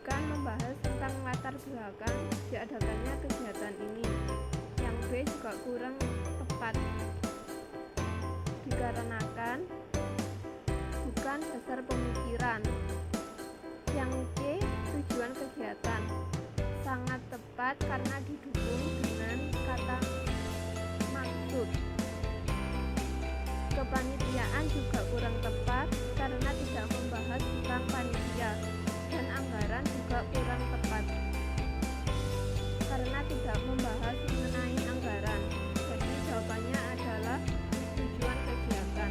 bukan membahas tentang latar belakang diadakannya kegiatan ini. Yang B juga kurang tepat dikarenakan bukan dasar pemikiran. Yang C, tujuan kegiatan sangat tepat karena didukung dengan kata maksud. Kepanitiaan juga kurang tepat karena tidak membahas tentang panitia, dan anggaran juga kurang tepat karena tidak membahas mengenai anggaran. Jadi jawabannya adalah tujuan kegiatan.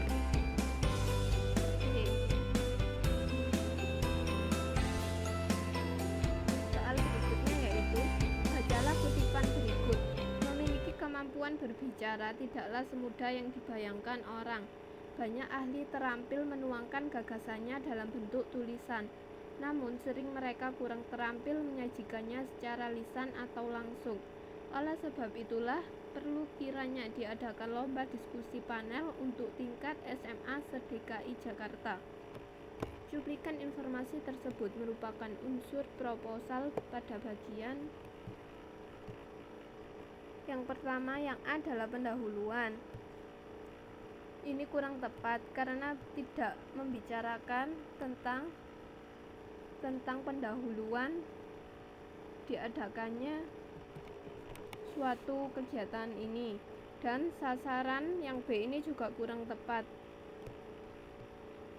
Soal berikutnya yaitu bacalah kutipan berikut. Memiliki kemampuan berbicara tidaklah semudah yang dibayangkan orang. Banyak ahli terampil menuangkan gagasannya dalam bentuk tulisan, namun sering mereka kurang terampil menyajikannya secara lisan atau langsung. Oleh sebab itulah perlu kiranya diadakan lomba diskusi panel untuk tingkat SMA se-DKI Jakarta. Cuplikan informasi tersebut merupakan unsur proposal pada bagian yang pertama. Yang A adalah pendahuluan. Ini kurang tepat karena tidak membicarakan tentang pendahuluan diadakannya suatu kegiatan ini. Dan sasaran yang B ini juga kurang tepat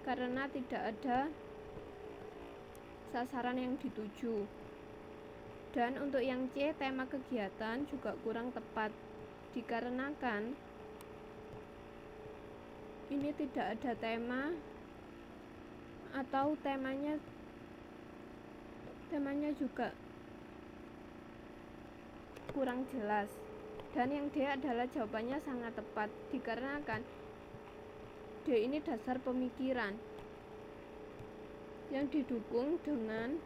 karena tidak ada sasaran yang dituju. Dan untuk yang C, tema kegiatan juga kurang tepat dikarenakan ini tidak ada tema atau temanya juga kurang jelas. Dan yang D adalah jawabannya sangat tepat dikarenakan D ini dasar pemikiran yang didukung dengan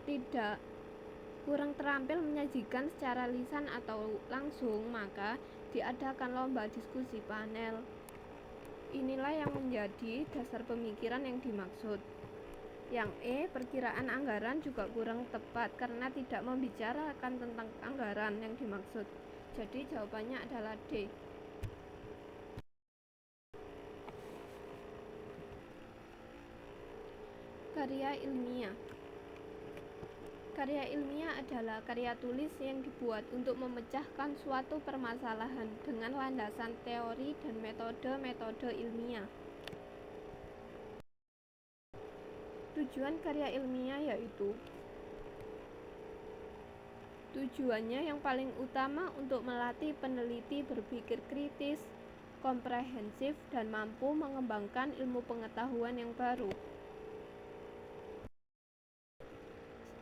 tidak kurang terampil menyajikan secara lisan atau langsung, maka diadakan lomba diskusi panel. Inilah yang menjadi dasar pemikiran yang dimaksud. Yang E, perkiraan anggaran juga kurang tepat karena tidak membicarakan tentang anggaran yang dimaksud. Jadi jawabannya adalah D. Karya ilmiah. Karya ilmiah adalah karya tulis yang dibuat untuk memecahkan suatu permasalahan dengan landasan teori dan metode-metode ilmiah. Tujuan karya ilmiah yaitu tujuannya yang paling utama untuk melatih peneliti berpikir kritis, komprehensif, dan mampu mengembangkan ilmu pengetahuan yang baru.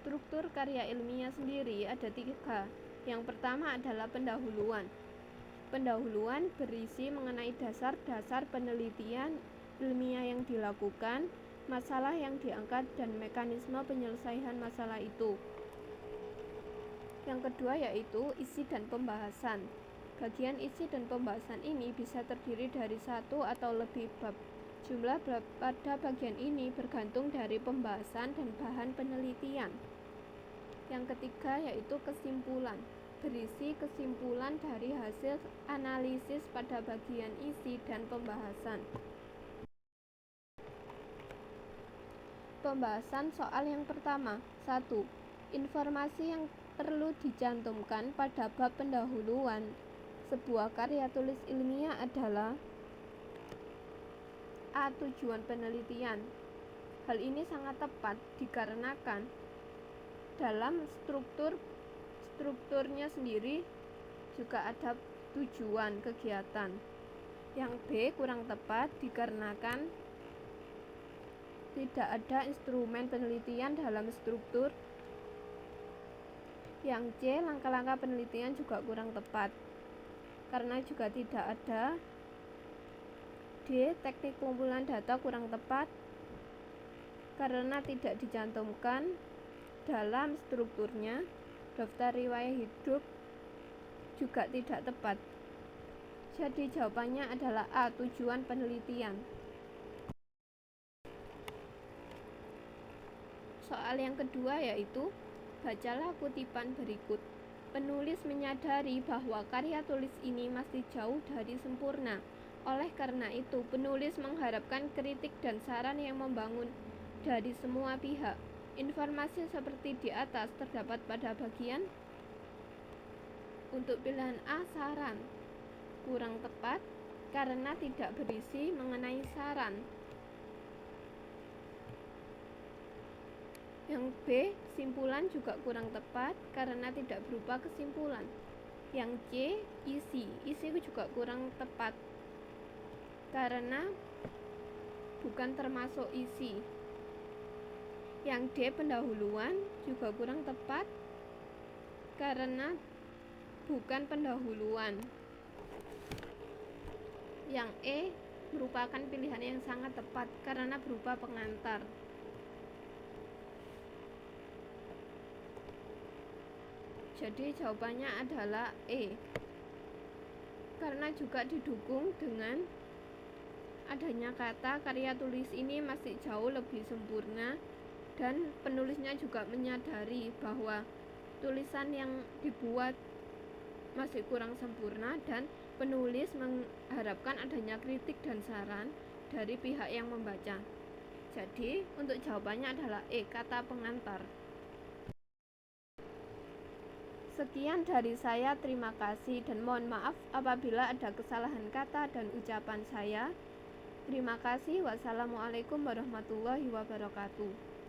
Struktur karya ilmiah sendiri ada 3. Yang pertama adalah pendahuluan. Pendahuluan berisi mengenai dasar-dasar penelitian ilmiah yang dilakukan, masalah yang diangkat, dan mekanisme penyelesaian masalah itu. Yang kedua yaitu isi dan pembahasan. Bagian isi dan pembahasan ini bisa terdiri dari 1 atau lebih bab. Jumlah pada bagian ini bergantung dari pembahasan dan bahan penelitian. Yang ketiga yaitu kesimpulan. Berisi kesimpulan dari hasil analisis pada bagian isi dan pembahasan. Pembahasan soal yang pertama. 1. Informasi yang perlu dicantumkan pada bab pendahuluan sebuah karya tulis ilmiah adalah A. Tujuan penelitian. Hal ini sangat tepat dikarenakan dalam strukturnya sendiri juga ada tujuan kegiatan. Yang B kurang tepat dikarenakan tidak ada instrumen penelitian dalam struktur. Yang C, langkah-langkah penelitian juga kurang tepat karena juga tidak ada. D, teknik pengumpulan data kurang tepat karena tidak dicantumkan dalam strukturnya. Daftar riwayat hidup juga tidak tepat. Jadi jawabannya adalah A, tujuan penelitian. Soal yang kedua yaitu, bacalah kutipan berikut. Penulis menyadari bahwa karya tulis ini masih jauh dari sempurna. Oleh karena itu, penulis mengharapkan kritik dan saran yang membangun dari semua pihak. Informasi seperti di atas terdapat pada bagian. Untuk pilihan A, saran, kurang tepat karena tidak berisi mengenai saran. Yang B, simpulan juga kurang tepat karena tidak berupa kesimpulan. Yang C, isi juga kurang tepat karena bukan termasuk isi. Yang D, pendahuluan juga kurang tepat karena bukan pendahuluan. Yang E merupakan pilihan yang sangat tepat karena berupa pengantar. Jadi jawabannya adalah E, karena juga didukung dengan adanya kata karya tulis ini masih jauh lebih sempurna, dan penulisnya juga menyadari bahwa tulisan yang dibuat masih kurang sempurna, dan penulis mengharapkan adanya kritik dan saran dari pihak yang membaca. Jadi untuk jawabannya adalah E, kata pengantar. Sekian dari saya, terima kasih dan mohon maaf apabila ada kesalahan kata dan ucapan saya. Terima kasih. Wassalamualaikum warahmatullahi wabarakatuh.